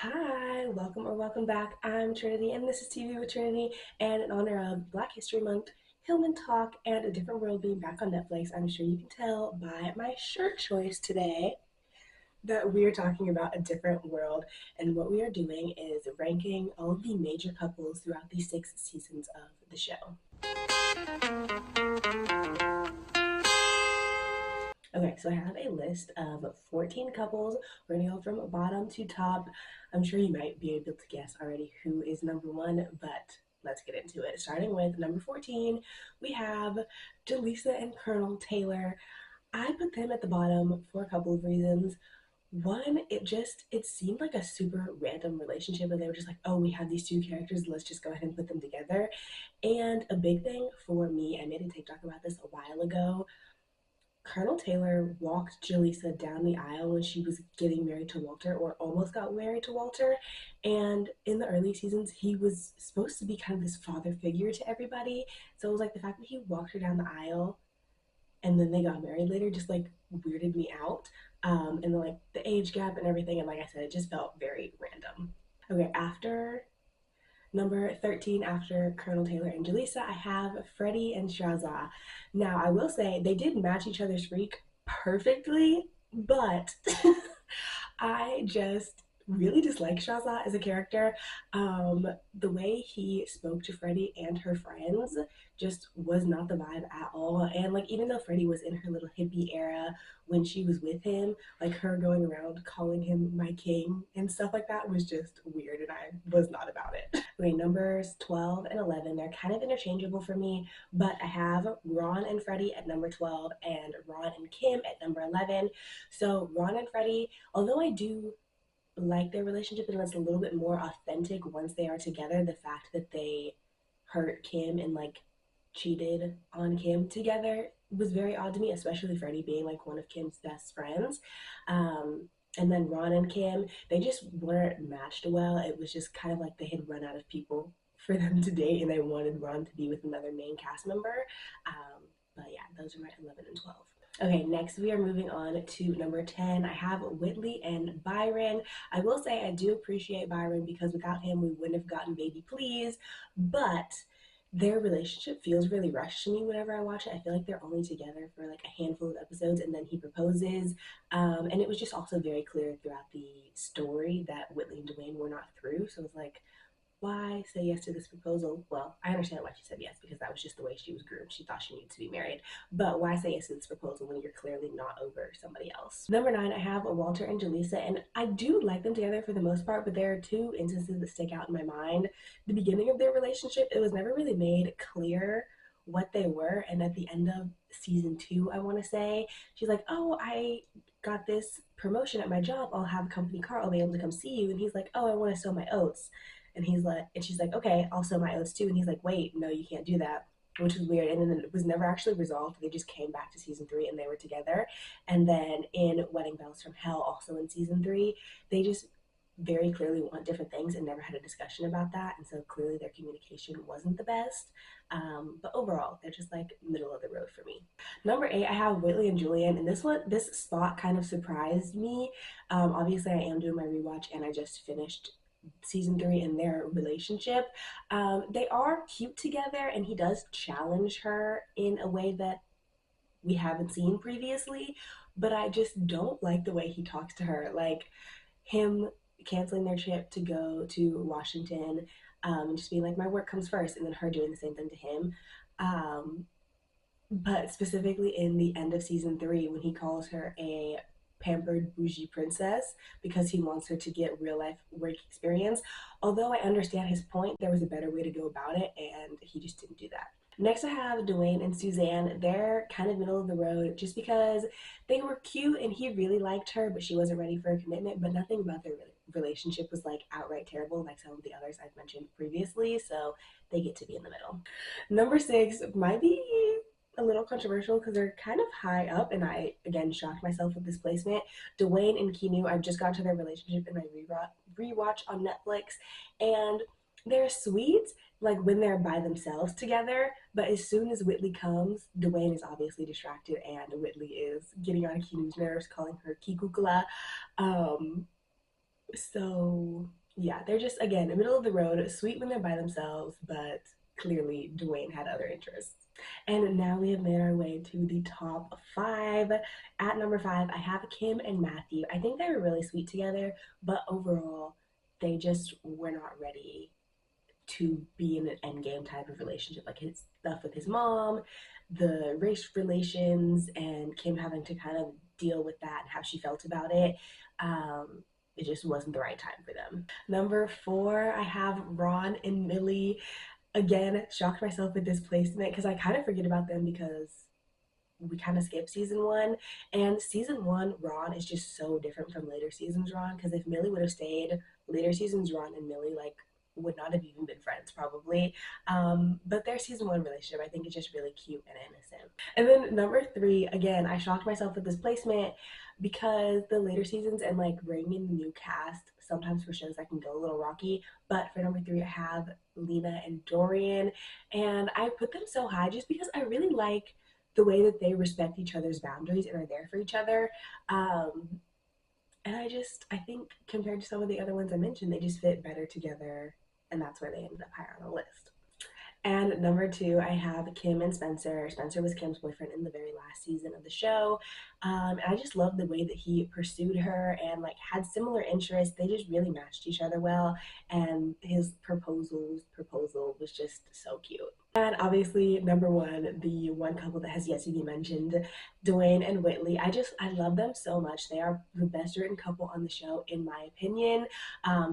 Hi, welcome or welcome back. I'm Trinity, and this is TV with Trinity. And in honor of Black History Month, Hillman Talk, and A Different World being back on Netflix, I'm sure you can tell by my shirt choice today that we are talking about A Different World. And what we are doing is ranking all of the major couples throughout the 6 seasons of the show. Okay, so I have a list of 14 couples. We're gonna go from bottom to top. I'm sure you might be able to guess already who is number one, but let's get into it. Starting with number 14, we have Jaleesa and Colonel Taylor. I put them at the bottom for a couple of reasons. One, it seemed like a super random relationship, and they were just like, oh, we have these two characters, let's just go ahead and put them together. And a big thing for me, I made a TikTok about this a while ago. Colonel Taylor walked Jaleesa down the aisle when she was getting married to Walter, or almost got married to Walter. And in the early seasons, he was supposed to be kind of this father figure to everybody. So it was like the fact that he walked her down the aisle and then they got married later just like weirded me out. And then like the age gap and everything. And like I said, it just felt very random. Okay, after number 13, after Colonel Taylor and Jaleesa, I have Freddie and Shazza. Now, I will say they did match each other's freak perfectly, but I just really dislike Shazza as a character. The way he spoke to Freddie and her friends just was not the vibe at all. And like, even though Freddie was in her little hippie era when she was with him, like her going around calling him my king and stuff like that was just weird, and I was not about it. Okay, numbers 12 and 11, they're kind of interchangeable for me, but I have Ron and Freddie at number 12 and Ron and Kim at number 11. So Ron and Freddie, although I do like their relationship and it's a little bit more authentic once they are together, the fact that they hurt Kim and like cheated on Kim together was very odd to me, especially Freddie being like one of Kim's best friends. Um, and then Ron and Kim, they just weren't matched well. It was just kind of like they had run out of people for them to date and they wanted Ron to be with another main cast member. But yeah, those are my 11 and 12. Okay, next we are moving on to number 10. I have Whitley and Byron. I will say I do appreciate Byron because without him, we wouldn't have gotten Baby Please, but their relationship feels really rushed to me whenever I watch it. I feel like they're only together for like a handful of episodes and then he proposes. And it was just also very clear throughout the story that Whitley and Dwayne were not through. So it was like, why say yes to this proposal? Well, I understand why she said yes because that was just the way she was groomed. She thought she needed to be married. But why say yes to this proposal when you're clearly not over somebody else? Number 9, I have Walter and Jaleesa, and I do like them together for the most part, but there are two instances that stick out in my mind. The beginning of their relationship, it was never really made clear what they were, and at the end of season 2, I want to say, she's like, oh, I got this promotion at my job, I'll have a company car, I'll be able to come see you. And he's like, oh, I want to sow my oats. And he's like, and she's like, okay, I'll sow my oats too. And he's like, wait, no, you can't do that, which was weird. And then it was never actually resolved. They just came back to season 3 and they were together. And then in Wedding Bells from Hell, also in season 3, they just very clearly want different things and never had a discussion about that. And so clearly their communication wasn't the best. But overall, they're just like middle of the road for me. Number 8, I have Whitley and Julian, and this spot kind of surprised me. Obviously, I am doing my rewatch, and I just finished season 3 in their relationship. They are cute together, and he does challenge her in a way that we haven't seen previously, but I just don't like the way he talks to her. Like him canceling their trip to go to Washington, and just being like, my work comes first, and then her doing the same thing to him. Um, but specifically in the end of season 3, when he calls her a pampered bougie princess because he wants her to get real life work experience. Although I understand his point, there was a better way to go about it, and he just didn't do that. Next, I have Dwayne and Suzanne. They're kind of middle of the road just because they were cute and he really liked her, but she wasn't ready for a commitment. But nothing about their relationship was like outright terrible, like some of the others I've mentioned previously. So they get to be in the middle. Number 6 might be a little controversial because they're kind of high up, and I again shocked myself with this placement. Dwayne and Keanu, I've just got to their relationship in my rewatch on Netflix, and they're sweet like when they're by themselves together, but as soon as Whitley comes, Dwayne is obviously distracted, and Whitley is getting on Keanu's nerves, calling her Kikukula. Um, So yeah, they're just again middle of the road, sweet when they're by themselves, but clearly Dwayne had other interests. And now we have made our way to the top five. At number five, I have Kim and Matthew. I think they were really sweet together, but overall, they just were not ready to be in an endgame type of relationship. Like his stuff with his mom, the race relations, and Kim having to kind of deal with that and how she felt about it. It just wasn't the right time for them. Number four, I have Ron and Millie. Again, shocked myself with this placement because I kind of forget about them because we kind of skipped season one. And season one, Ron is just so different from later seasons Ron. Because if Millie would have stayed, later seasons Ron and Millie like would not have even been friends probably. But their season one relationship, I think, is just really cute and innocent. And then number three, again, I shocked myself with this placement because the later seasons and like bringing in the new cast sometimes for shows that can go a little rocky. But for number three, I have Lena and Dorian, and I put them so high just because I really like the way that they respect each other's boundaries and are there for each other. Um, and I think compared to some of the other ones I mentioned, they just fit better together, and that's where they ended up higher on the list. And number two, I have Kim and Spencer. Spencer was Kim's boyfriend in the very last season of the show. And I just loved the way that he pursued her and like had similar interests. They just really matched each other well. And his proposal was just so cute. And obviously, number one, the one couple that has yet to be mentioned, Dwayne and Whitley. I love them so much. They are the best written couple on the show, in my opinion.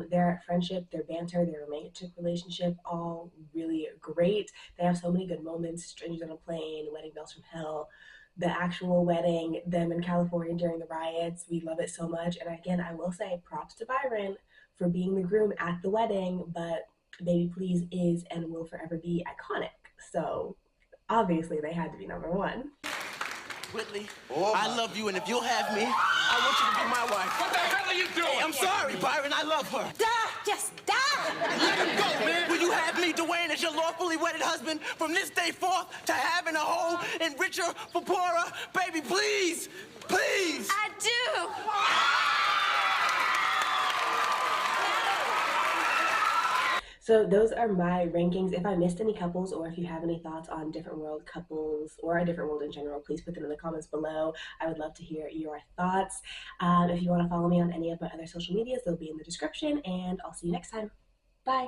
Their friendship, their banter, their romantic relationship, all really great. They have so many good moments. Strangers on a Plane, Wedding Bells from Hell, the actual wedding, them in California during the riots. We love it so much. And again, I will say props to Byron for being the groom at the wedding, but Baby Please is and will forever be iconic. So obviously they had to be number one. Whitley, I love you, and if you'll have me, I want you to be my wife. What the hell are you doing? Hey, I'm sorry, Byron, I love her. Die! Just die! Let him go, man. Will you have me, Dwayne, as your lawfully wedded husband from this day forth to having a whole and richer for poorer? Baby, please, please. I do! So those are my rankings. If I missed any couples or if you have any thoughts on Different World couples or a Different World in general, please put them in the comments below. I would love to hear your thoughts. If you want to follow me on any of my other social medias, they'll be in the description, and I'll see you next time. Bye.